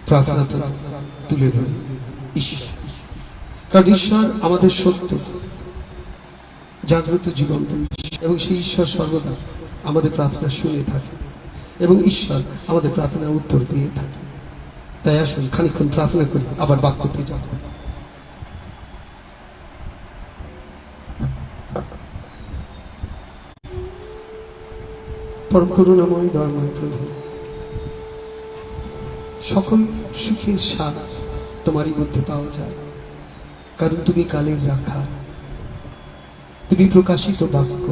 প্রার্থনাতে তুলে ধরি ঈশ্বর, কারণ ঈশ্বর আমাদের সত্য জাগ্রত জীবন দেয় এবং সেই ঈশ্বর সর্বদা আমাদের প্রার্থনা শুনে থাকে এবং ঈশ্বর আমাদের প্রার্থনা উত্তর দিয়ে থাকে। তাই আসুন খানিকক্ষণ প্রার্থনা করি, আবার বাক্যতে যাব। পরম করুণাময় দয়াময় প্রভু, সকল সুখের স্বাদ তোমারই মধ্যে পাওয়া যায়, কারণ তুমি কালের রাখা, তুমি প্রকাশিত বাক্য।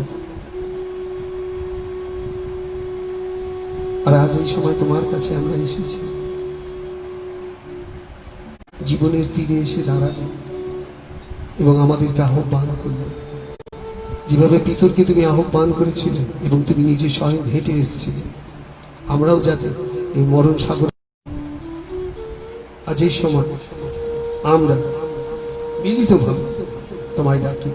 আর আজ এই সময় তোমার কাছে আমরা এসেছি, জীবনের তীরে এসে দাঁড়ালে এবং আমাদেরকে আহ্বান করলে, যেভাবে পিতরকে তুমি আহ্বান করেছিলে এবং তুমি নিজে স্বয়ং হেঁটে এসেছিলে, আমরাও যাতে এই মরণ সাগর আজ এই সময় আমরা মিলিতভাবে তোমায় ডাকি।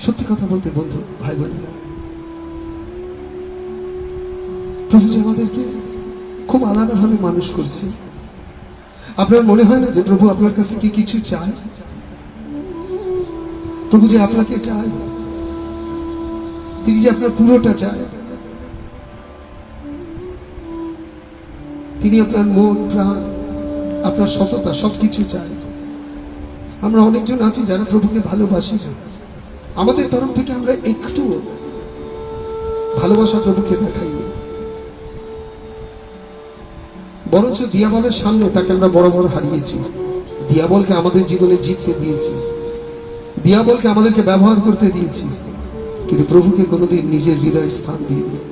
সত্যি কথা বলতে বন্ধু, ভাই বোনেরা, প্রভু যে আমাদেরকে খুব আলাদাভাবে মানুষ করছে। আপনার মনে হয় না যে প্রভু আপনার কাছ থেকে কিছু চায়? প্রভু যে আপনাকে চায়, তিনি যে আপনার পুরোটা চায়, তিনি আপনার মন প্রাণ, আপনার সততা সবকিছু চায়। আমরা অনেকজন আছি যারা প্রভুকে ভালোবাসি না, আমাদের তরফ থেকে আমরা একটু ভালোবাসা প্রভুকে দেখাই, বরঞ্চ দিয়াবলের সামনে তাকে আমরা বড় বড় হারিয়েছি। দিয়াবলকে আমাদের জীবনে জিততে দিয়েছি, দিয়াবলকে আমাদেরকে ব্যবহার করতে দিয়েছি, কিন্তু প্রভুকে কোনোদিন নিজের হৃদয়ে স্থান দিয়ে দিই।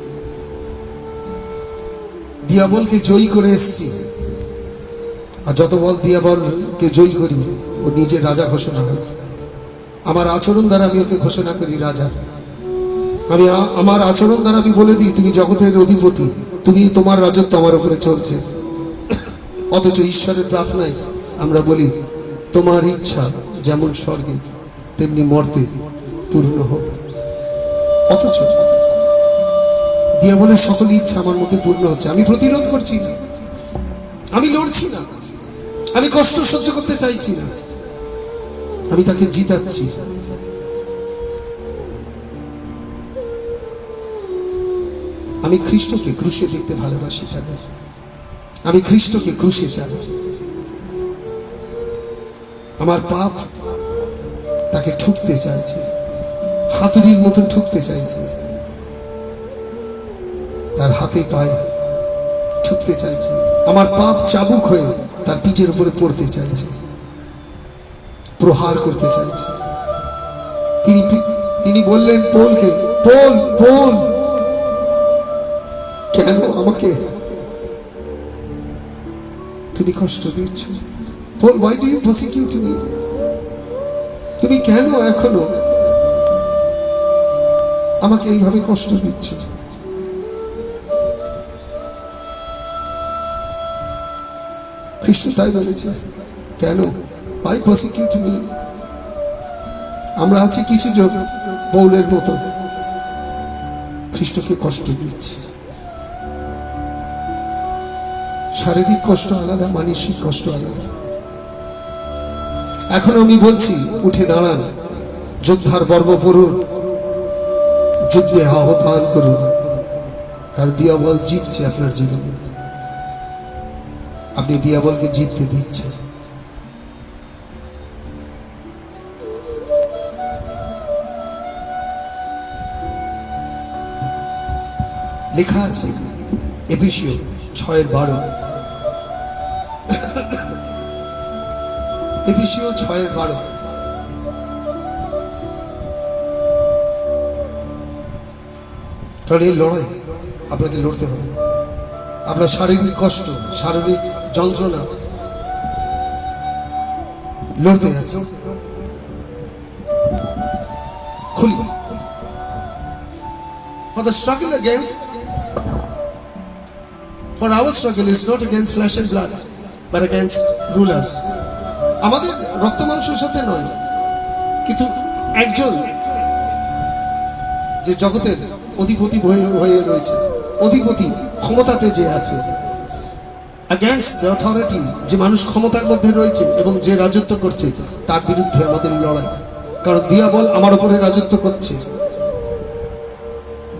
দিয়াবলকে জয়ী করে এসছি, আর যত বল দিয়াবলকে জয়ী করি ও নিজের রাজা ঘোষণা হয়। আমার আচরণ দ্বারা আমি ওকে ঘোষণা করি রাজা। আমি আমার আচরণ দ্বারা আমি বলে দিই তুমি জগতের অধিপতি, তুমি তোমার রাজত্ব আমার উপরে চলছে। অথচ ঈশ্বরের প্রার্থনায় আমরা বলি তোমার ইচ্ছা যেমন স্বর্গে তেমনি মর্তে পূর্ণ হোক। অথচ দিয়াবলের সকল ইচ্ছা আমার মধ্যে পূর্ণ হচ্ছে। আমি প্রতিরোধ করছি না, আমি লড়ছি না, আমি কষ্ট সহ্য করতে চাইছি না, আমি তাকে জিতাচ্ছি। আমি খ্রিস্টকে ক্রুশে দেখতে ভালোবাসি, আমি খ্রিস্টকে ক্রুশে চাই। আমার পাপ তাকে ঠুকতে চাইছে, হাতুড়ির মতন ঠুকতে চাইছে, তার হাতে পায়ে ঠুকতে চাইছে। আমার পাপ চাবুক হয়ে তার পিঠের উপরে পড়তে চাইছে, প্রহার করতে চাইছে। তিনি বললেন পোলকে, পোল পোল কেন আমাকে তুমি কষ্ট দিচ্ছ? Paul, why do you persecute me? তুমি কেন এখনো আমাকে এইভাবে কষ্ট দিচ্ছ? খ্রিস্ট তাই বলেছে, কেন why persecute me? আমরা আছি কিছু জন পৌলের মতো খ্রিস্টকে কষ্ট দিচ্ছি। শারীরিক কষ্ট আলাদা, মানসিক কষ্ট আলাদা। এখন আমি বলছি উঠে দাঁড়ান, যোদ্ধার বর্ম পড়ুন, যুদ্ধে আহ্বান করুন, কারণ দিয়াবল জিতছে আপনার জীবনে। আপনি দিয়াবলকে জিততে দিচ্ছেন। লেখা আছে এফেসীয় 6:12, এফেসীয় 6:12, কারণ এই লড়াই আপনাকে লড়তে হবে। আপনার শারীরিক কষ্ট, শারীরিক যন্ত্রণা লড়তে আছে। খুলি, for the struggle against, for our struggle is not against flesh and blood but against rulers. আমাদের রক্ত মাংসের সাথে নয়, কিন্তু একজন যে জগতের অধিপতি হয়ে রয়েছে, অধিপতি ক্ষমতাতে যে আছে, against the authority, যে মানুষ ক্ষমতার মধ্যে রয়েছে এবং যে রাজত্ব করছে তার বিরুদ্ধে আমাদের লড়াই। কারণ দিয়াবল আমার উপরে রাজত্ব করছে।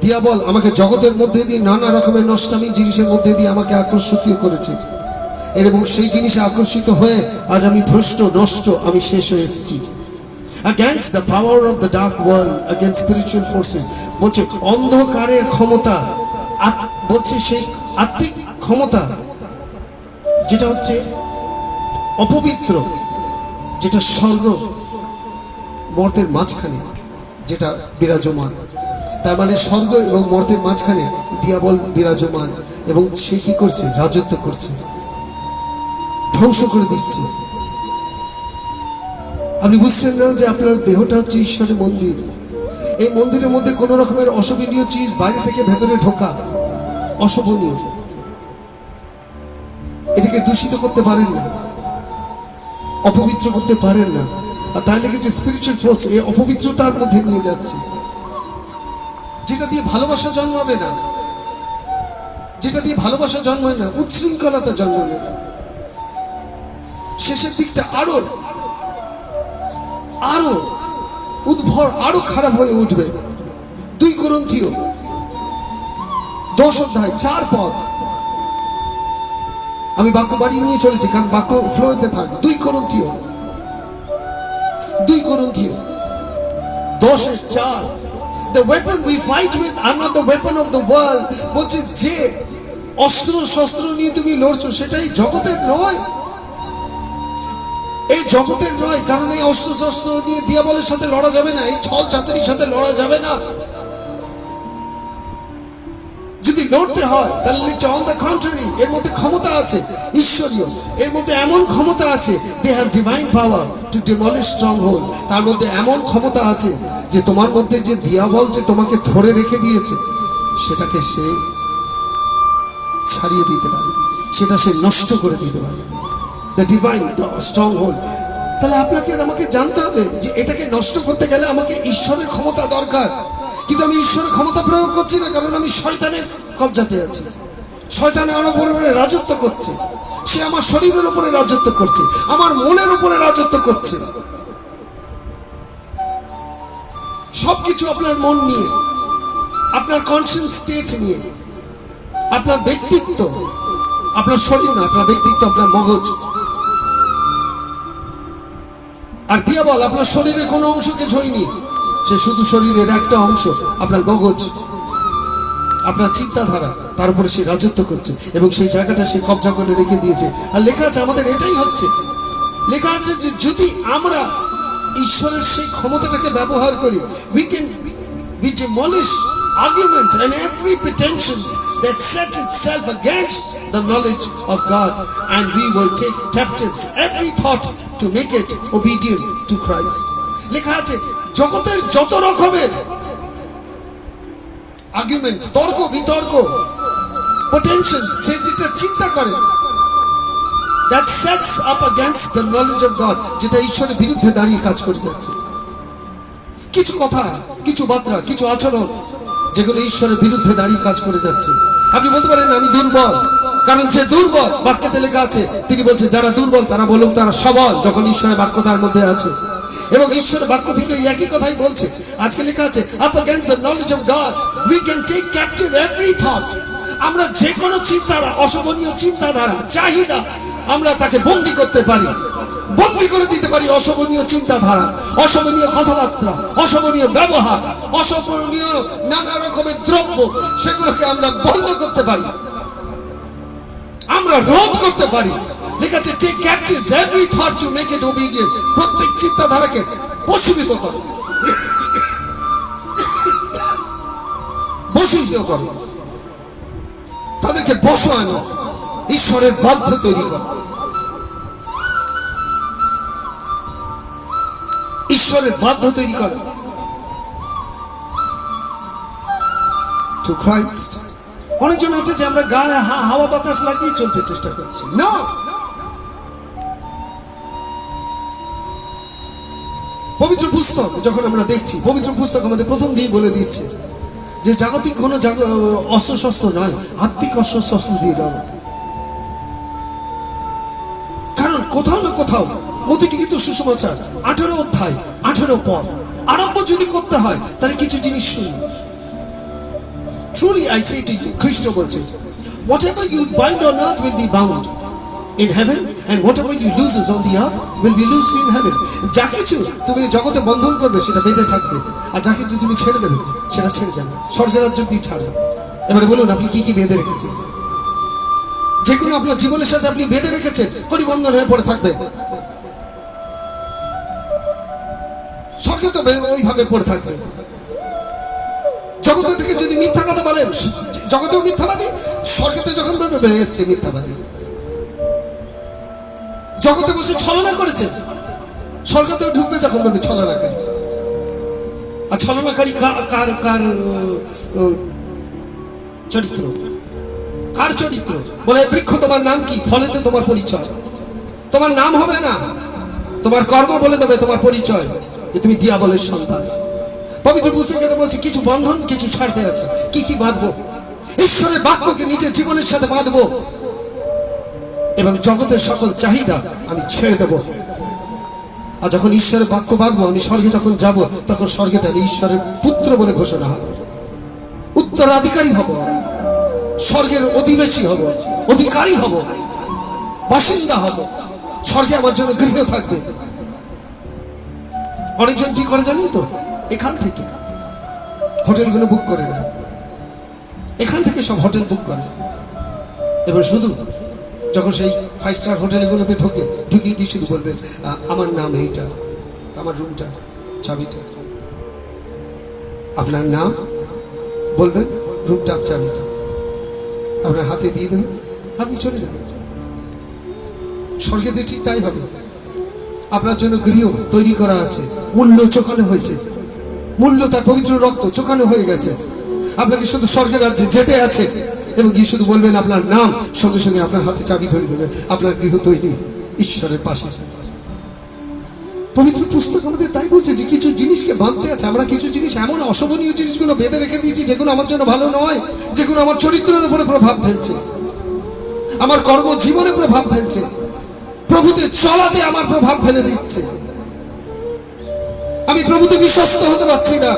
দিয়াবল আমাকে জগতের মধ্যে দিয়ে নানা রকমের নষ্টামি জিনিসের মধ্যে দিয়ে আমাকে আকর্ষিত করেছে, এবং সেই জিনিসে আকর্ষিত হয়ে আজ আমি ভ্রষ্ট নষ্ট আমি শেষ হয়ে এসেছি। against the power of the dark world, against spiritual forces, বলছে অন্ধকারের ক্ষমতা, বলছে সেই আত্মিক ক্ষমতা যেটা হচ্ছে অপবিত্র, যেটা স্বর্গ মর্তের মাঝখানে যেটা বিরাজমান। তার মানে স্বর্গ এবং মর্তের মাঝখানে দিয়াবল বিরাজমান, এবং সে কি করছে? রাজত্ব করছে, ধ্বংস করে দিচ্ছে। আপনি বুঝছেন না যে আপনার দেহটা হচ্ছে ঈশ্বরের মন্দির। এই মন্দিরের মধ্যে কোন রকমের অশোভনীয় চিজ বাইরে থেকে ভেতরে ঢোকা অশোভনীয়, এটাকে দূষিত করতে পারেন না, অপবিত্র করতে পারেন না। আর তাই লেগেছে স্পিরিচুয়াল ফোর্স এই অপবিত্রতার মধ্যে নিয়ে যাচ্ছে, যেটা দিয়ে ভালোবাসা জন্মাবে না, যেটা দিয়ে ভালোবাসা জন্মায় না, উচ্ছৃঙ্খলতা জন্মাবে না। শেষের দিকটা আরো আরো উদ্ভর আরো খারাপ হয়ে উঠবে। 2 কোরিন্থীয় 10 অধ্যায় 4 পদ। আমি বাক্য বাড়িয়ে নিয়ে চলেছি কারণ বাক্য ফ্লোতে থাক। 2 কোরিন্থীয় 10:4, the weapon we fight with are not the weapon of the world, বলছে যে অস্ত্র শস্ত্র নিয়ে তুমি লড়ছো সেটাই জগতের নয়, এই জগতের নয়। কারণ এই অস্ত্র শস্ত্র নিয়ে দিয়াবলের সাথে লড়া যাবে না, এই ছল চাতুরির সাথে লড়া যাবে না। যদি লড়তে হয় তাহলে অন দ্য কন্ট্রারি, এর মধ্যে ক্ষমতা আছে ঈশ্বরীয়, এর মধ্যে এমন ক্ষমতা আছে, they have divine power to demolish stronghold. তার মধ্যে এমন ক্ষমতা আছে যে তোমার মধ্যে যে দিয়াবল যে তোমাকে ধরে রেখে দিয়েছে সেটাকে সে ছাড়িয়ে দিতে পারে, সেটা সে নষ্ট করে দিতে পারে। The divine stronghold. তাহলে আপনাকে আর আমাকে জানতে হবে যে এটাকে নষ্ট করতে গেলে আমাকে ঈশ্বরের ক্ষমতা দরকার। কিন্তু আমি ঈশ্বরের ক্ষমতা প্রয়োগ করছি না, কারণ আমি শয়তানের কবজাতে আছি। শয়তান আমার উপরে রাজত্ব করছে, সে আমার শরীরের উপরে রাজত্ব করছে, আমার মনের উপরে রাজত্ব করছে। সবকিছু আপনার মন নিয়ে, আপনার কনসিয়াস স্টেট নিয়ে, আপনার ব্যক্তিত্ব, আপনার শরীর না, আপনার ব্যক্তিত্ব, আপনার মগজ। আর দিয়াবল আপনার শরীরের কোনো অংশকে ছয়নি, সে শুধু শরীরের একটা অংশ, আপনার মগজ, আপনার চিন্তাধারা, তার উপরে সে রাজত্ব করছে এবং সেই জায়গাটা সে কবজা করে রেখে দিয়েছে। আর লেখা আছে আমাদের এটাই হচ্ছে, লেখা আছে যে যদি আমরা ঈশ্বরের সেই ক্ষমতাটাকে ব্যবহার করি, we demolish argument and every pretensions that sets itself against the knowledge of God, and we will take captives every thought to make it obedient to Christ. লেখা আছে জগতের যত রকমের আর্গুমেন্ট, তর্ক বিতর্ক, potentials, সে যেটা চিন্তা করে, that sets up against the knowledge of God, যেটা ঈশ্বরের বিরুদ্ধে দাঁড়িয়ে কাজ করে যাচ্ছে। কিছু কথা, কিছু বার্তা, কিছু আচরণ যেগুলো ঈশ্বরের বিরুদ্ধে দাঁড়িয়ে কাজ করে যাচ্ছে। আপনি বলতে পারেন আমি দুর্বল, কারণ যে দুর্বল বাক্যতে লেখা আছে, তিনি বলছে যারা দুর্বল তারা বলুক তারা সবল, যখন ঈশ্বরের বাক্য তার মধ্যে আছে। এবং ঈশ্বরের বাক্য থেকে একই কথাই বলছে। আজকে লেখা আছে up against the knowledge of God we can take captive every thought, আমরা যে কোনো চিন্তাধারা, অশোভনীয় চিন্তাধারা, চাহিদা, আমরা তাকে বন্দী করতে পারি, বন্দী করে দিতে পারি। অশোভনীয় চিন্তাধারা, অশোভনীয় কথাবার্তা, অশোভনীয় ব্যবহার, অশোভনীয় নানা রকমের দ্রব্য, সেগুলোকে আমরা বন্ধ করতে পারি, আমরা রোধ করতে পারি। লেখা আছে take captives every thought to make it obedient, প্রত্যেক চিন্তাধারাকে বশীভূত করো, বশীভূত করো, তাদেরকে বশ আনো, ঈশ্বরের বাধ্য তৈরি করো, ঈশ্বরের বাধ্য তৈরি করো টু ক্রাইস্ট। অনেকজন আছে যে আমরা গায়ে হাওয়া বাতাস লাগিয়ে চলতে চেষ্টা করছি, না। পবিত্র পুস্তক যখন আমরা দেখছি, পবিত্র পুস্তক আমাদের প্রথম দিন বলে দিচ্ছে যে জাগতিক কোনো অস্ত্র শস্ত্র নয়, আত্মিক অস্ত্র শস্ত্র দিয়ে লড়ো। খাও, মতিলিখিত সুসমাচার 18 অধ্যায় 18 পদ। আরম্ভ যদি করতে হয় তাহলে কিছু জিনিস শুনুন। Truly I say to you, খ্রিস্ট বলছে, whatever you bind on earth will be bound in heaven, and whatever you loose on the earth will be loosed in heaven. যা কিছু তুমি জগতে বন্ধন করবে সেটা বেঁধে থাকবে, আর যা কিছু তুমি ছেড়ে দেবে সেটা ছেড়ে যাবে, স্বর্গের রাজ্য দিয়ে ছাড়বে। এবারে বলুন আপনি কি কি বেঁধে রেখেছেন? যে কোনো আপনার জীবনের সাথে আপনি বেঁধে রেখেছেন, পরিবন্ধন হয়ে পড়ে থাকবে। স্বর্গে তো ওইভাবে পড়ে থাকবে। জগতে থেকে যদি মিথ্যা কথা বলেন, জগতেও মিথ্যাবাদী, স্বর্গতে যখন বলবে বেড়ে এসছে মিথ্যাবাদী। জগতে বসে ছলনা করেছে, স্বর্গতেও ঢুকবে যখন বলবে ছলনাকারী। আর ছলনাকারী কার কার চরিত্র, কার চরিত্র? বলে বৃক্ষ তোমার নাম কি? ফলেতে তোমার পরিচয়। তোমার নাম হবে না, তোমার কর্ম বলে দেবে তোমার পরিচয়, যে তুমি দিয়াবলের সন্তান। পবিত্র পুস্তকে বলছে কিছু বন্ধন কিছু ছাড়তে আছে। কি কি বাঁধবো? ঈশ্বরের বাক্যকে নিজের জীবনের সাথে বাঁধবো, এবং জগতের সকল চাহিদা আমি ছেড়ে দেব। আর যখন ঈশ্বরের বাক্য বাঁধবো, আমি স্বর্গে যখন যাব, তখন স্বর্গেতে আমি ঈশ্বরের পুত্র বলে ঘোষণা হবে, উত্তরাধিকারী হব, স্বর্গের অধিবেশী হব, অধিকারী হব, বাসিন্দা হব। স্বর্গে আমার জন্য গৃহ থাকবে। অনেকজন কি করে জানেন তো? এখান থেকে হোটেলগুলো বুক করে না, এখান থেকে সব হোটেল বুক করে। এবার শুধু যখন সেই 5 স্টার হোটেলগুলোতে ঢুকে গিয়ে শুধু বলবেন আমার নাম এইটা, আমার রুমটা, চাবিটা। আপনার নাম বলবেন, রুমটা, চাবিটা আপনার হাতে দিয়ে দেবেন, আপনি চলে যাবেন। স্বর্গেতে ঠিক তাই হবে। আপনার জন্য গৃহ তৈরি করা আছে, মূল্য চোখানো হয়েছে, মূল্য তার পবিত্র রক্ত চোখানো হয়ে গেছে। আপনাকে শুধু স্বর্গের রাজ্যে যেতে আছে, এবং গিয়ে শুধু বলবেন আপনার নাম, সঙ্গে সঙ্গে আপনার হাতে চাবি ধরে দেবে, আপনার গৃহ তৈরি ঈশ্বরের পাশে। পবিত্র পুস্তক আমাদের তাই বলছে যে কিছু জিনিসকে বাঁধতে আছে। আমরা কিছু জিনিস এমন অশোভনীয় জিনিসগুলো বেঁধে রেখে দিয়েছি, যেগুলো আমার জন্য ভালো নয়, যেগুলো আমার চরিত্রের উপরে প্রভাব ফেলছে, আমার কর্মজীবনে প্রভাব ফেলছে, প্রভুতে চলাতে আমার প্রভাব ফেলে দিচ্ছে। আমি প্রভুতে বিশ্বস্ত হতে পারছি না,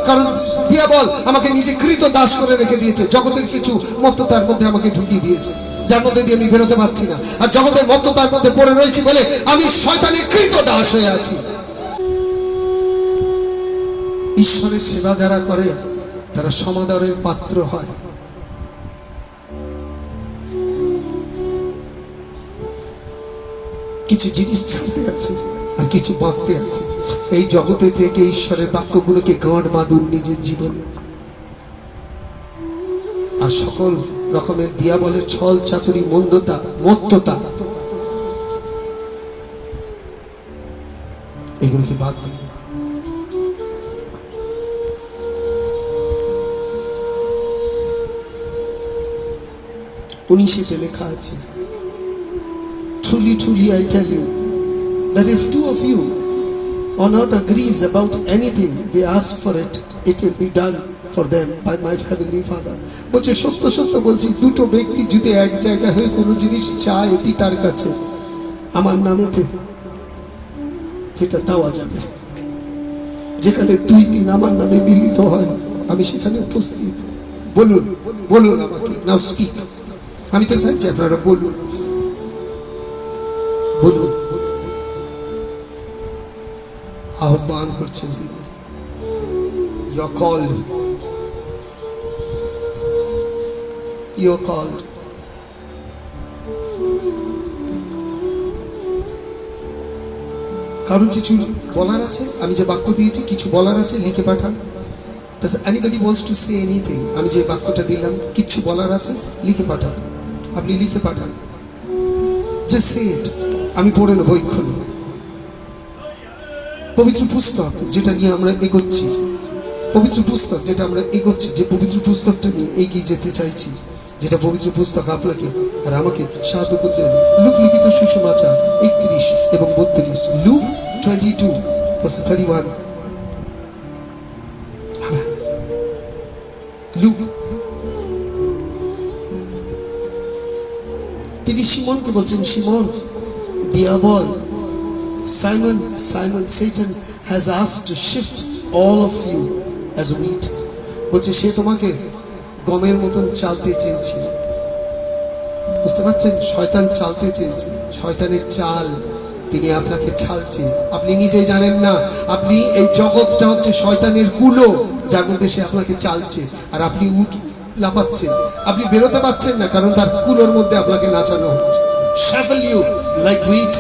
কারণ দিয়াবল আমাকে নিজে কৃত দাস করে রেখে দিয়েছে। জগতের কিছু মত্ততার মধ্যে আমাকে ঢুকিয়ে দিয়েছে, যার মধ্যে দিয়ে আমি বেরোতে পারছি না। আর জগতের মত্ততার মধ্যে পড়ে রয়েছি বলে আমি শয়তানের কৃত দাস হয়ে আছি। ঈশ্বরের সেবা যারা করে তারা সমাদরের পাত্র হয়। কিছু জিনিস ছাড়তে আছে আর কিছু বাঁধতে আছে। এই জগতে থেকে ঈশ্বরের বাক্যগুলোকে গাঁট বাঁধুন নিজের জীবনে। আর সকল রকমের দিয়াবলের ছল চাতুরি, মন্দতা, মত্ততা, এগুলোকে বাদ দিন। উনিশে লেখা আছে, truly truly I tell you that if two of you on earth agrees about anything they ask for it, it will be done for them by my heavenly Father. বলছে সত্য সত্য বলছি, দুটো ব্যক্তি যদি এক জায়গায় হয়ে কোনো জিনিস চায় পিতার কাছে আমার নামেতে, সেটা দেওয়া যাবে। যেখানে 2-3 আমার নামে মিলিত হয়, আমি সেখানে উপস্থিত। বলুন বলুন আমাকে, নাও স্পিক। আমি তো চাইছি আপনারা বলুন বলুন। আহ্বান করছেন তিনি, you're called, you're called. কারণ কিছু বলার আছে, আমি যে বাক্য দিয়েছি কিছু বলার আছে, লিখে পাঠান। Does anybody wants to say anything? আমি যে বাক্যটা দিলাম কিছু বলার আছে, লিখে পাঠান। আপনি লিখে পাঠান, just say it, আমি পড়ে নেবো এক্ষুনি। পবিত্র পুস্তক যেটা নিয়ে আমরা এগোচ্ছি, পবিত্র পুস্তক যেটা আমরা এগোচ্ছি, যে পবিত্র পুস্তকটা নিয়ে এগিয়ে যেতে চাইছি, যেটা পবিত্র পুস্তক আপনাকে আর আমাকে সাহায্য করছে। লুক লিখিত সুসমাচার 31 এবং 32, লুক 22:31। লুক, তিনি সিমনকে বলছেন, Simon Diavolo Simon, Simon, Satan has asked to shift all of you as wheat. বলছে সে তোমাকে গমের মতন চালতে চেয়েছিল। বুঝতে পারছেন, শয়তান চালতে চেয়েছে, শয়তানের চাল, তিনি আপনাকে ছালছে। আপনি নিজেই জানেন না, আপনি এই জগৎটা হচ্ছে শয়তানের কুলো, যার মধ্যে সে আপনাকে চালছে, আর আপনি লাফাচ্ছেন, আপনি বেরোতে পারছেন না, কারণ তার কুলোর মধ্যে আপনাকে নাচানো হচ্ছে। Shuffle you like wheat,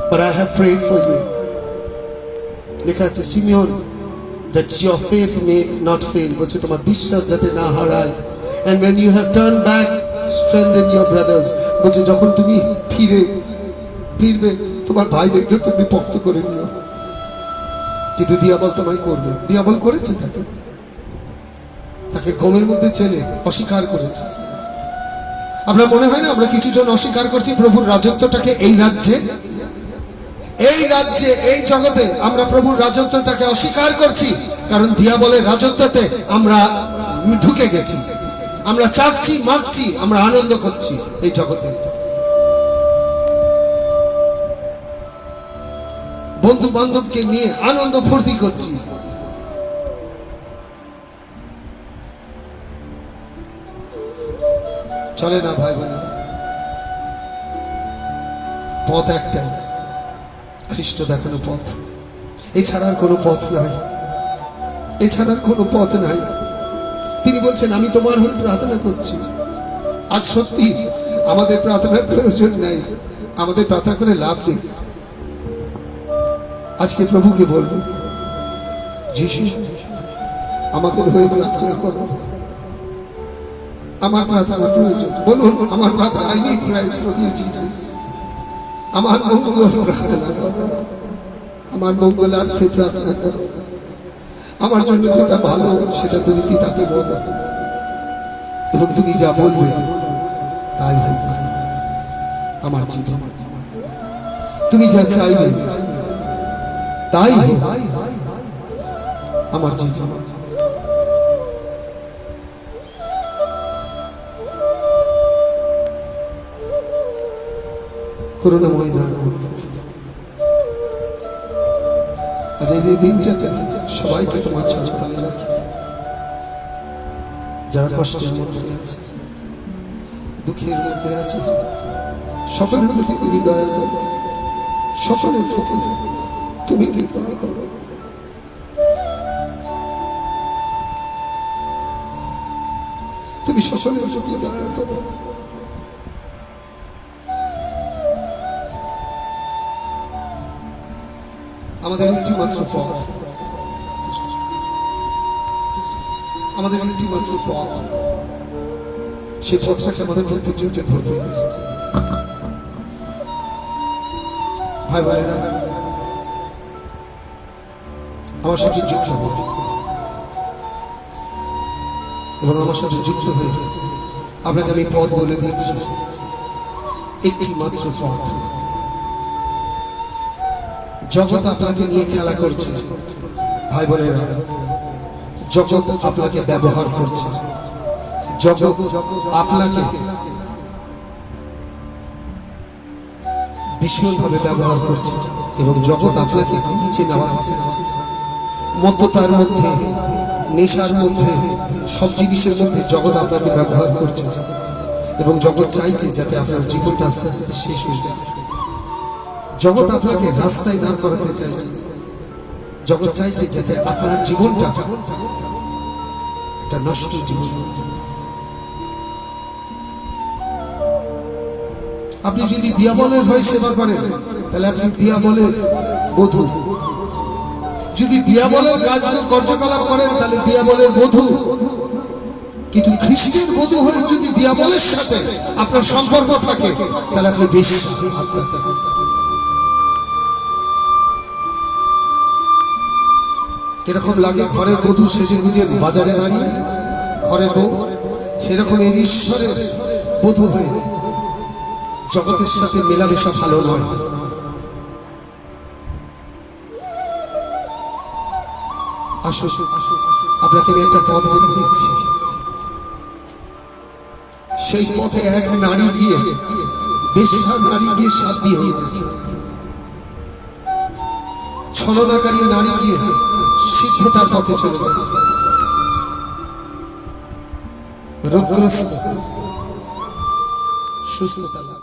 but I have prayed for you. লেখা আছে সিমিয়ন, that your faith may not fail, বলছে তোমার বিশ্বাস যাতে না হারায়। And when you have turned back, strengthen your brothers, বলছে যখন তুমি ফিরবে তোমার ভাইদেরকে তুমি পক্ত করে দিও। কিন্তু দিয়াবল তোমায় করবে, দিয়াবল করেছে তাকে গমের মধ্যে চেনে অস্বীকার করেছে। আপনার মনে হয় না আমরা কিছু জন অস্বীকার করছি প্রভুর রাজত্বটাকে? এই রাজ্যে, এই জগতে আমরা প্রভুর রাজত্বটাকে অস্বীকার করছি, কারণ দিয়াবলের রাজত্বতে আমরা ঢুকে গেছি। আমরা চাচ্ছি, মাগছি, আমরা আনন্দ করছি এই জগতে। বন্ধু বান্ধবকে নিয়ে আনন্দ ফুর্তি করছি। চলে না ভাই বোনেরা, পথ একটাই, খ্রিস্ট দেখানো পথ। এছাড়ার কোনো পথ নাই, এছাড়ার কোনো পথ নাই। তিনি বলছেন আমি তোমার হয়ে প্রার্থনা করছি। আজ সত্যি আমাদের প্রার্থনার প্রয়োজন নাই, আমাদের প্রার্থনা করে লাভ নেই। আজকে প্রভুকে বলবো, যিশু আমাদের হয়ে প্রার্থনা করো। আমার প্রার্থনা প্রয়োজন, বলুন আমার প্রার্থনা, I need Christ from you Jesus। আমার মঙ্গল প্রার্থনা করো, আমার মঙ্গলার্থে প্রার্থনা করো। আমার জন্য যেটা ভালো সেটা তুমি পিতাকে বলো, এবং তুমি যা বলবে তাই হোক আমার জীবনে। তুমি যা চাইবে তাই হোক আমার জীবনে। করুণাময় দান। আজ এই দিনটাতে সবাইকে তোমার চঞ্চলে রাখি, যারা কষ্টের মধ্যে আছে, দুঃখের মধ্যে আছে, সকলের প্রতি তুমি দয়া করো, সকলের প্রতি তুমি কৃপা করো। তুমি সকলের প্রতি দয়া করো। আমাদের একটি মাত্র পথ, আমাদের একটি মাত্র পথ, সেই পথটাকে আমাদের প্রত্যেকজনকে ধরতে হয়েছে। ভাই বোনেরা, আমার সাথে যুক্ত হবে এবং আমার সাথে যুক্ত হয়ে আপনাকে আমি পথ বলে দিচ্ছি, একটি মাত্র পথ। জগৎ আপনাকে নিয়ে খেলা করছে ভাই বোনেরা, জগৎ আপনাকে ব্যবহার করছে, জগৎ আপনাকে ভীষণভাবে ব্যবহার করছে, এবং জগৎ আপনাকে নিচে নেওয়ার মত্ততার মধ্যে, নেশার মধ্যে, সব জিনিসের মধ্যে জগৎ আপনাকে ব্যবহার করছে, এবং জগৎ চাইছে যাতে আপনার জীবনটা আস্তে আস্তে শেষ হয়ে যায়। জগৎ আপনাকে রাস্তায় দাঁড় করাতে চাইছে, জগৎ চাইছে যাতে আপনার জীবনটা একটা নষ্ট জীবন। আপনি যদি দিয়াবলের হয়ে সেবা করেন তাহলে আপনি দিয়াবলের বধূ, যদি দিয়াবলের কার্যকলাপ করেন তাহলে দিয়াবলের বধূ। কিন্তু খ্রিস্টের বধূ হয়ে যদি দিয়াবলের সাথে আপনার সম্পর্ক থাকে তাহলে আপনি বেশি। কিরকম লাগে ঘরের বধূ সেজে গুজে বাজারে দাঁড়িয়ে, ঘরের বউ, সেরকম এই ঈশ্বরের বধূ হয়ে জগতের সাথে মেলামেশা ভালো নয়। আসো, আপনাকে আমি একটা পথ বলে দিচ্ছি, সেই পথে এক নারী গিয়ে, বেশ্যা নারী গিয়ে শাদী হয়ে গেছে। ছলনাকারী নারী গিয়ে সিদ্ধতার পথে চলে গেছে। রোগগ্রস্ত সুস্থতা লাভ।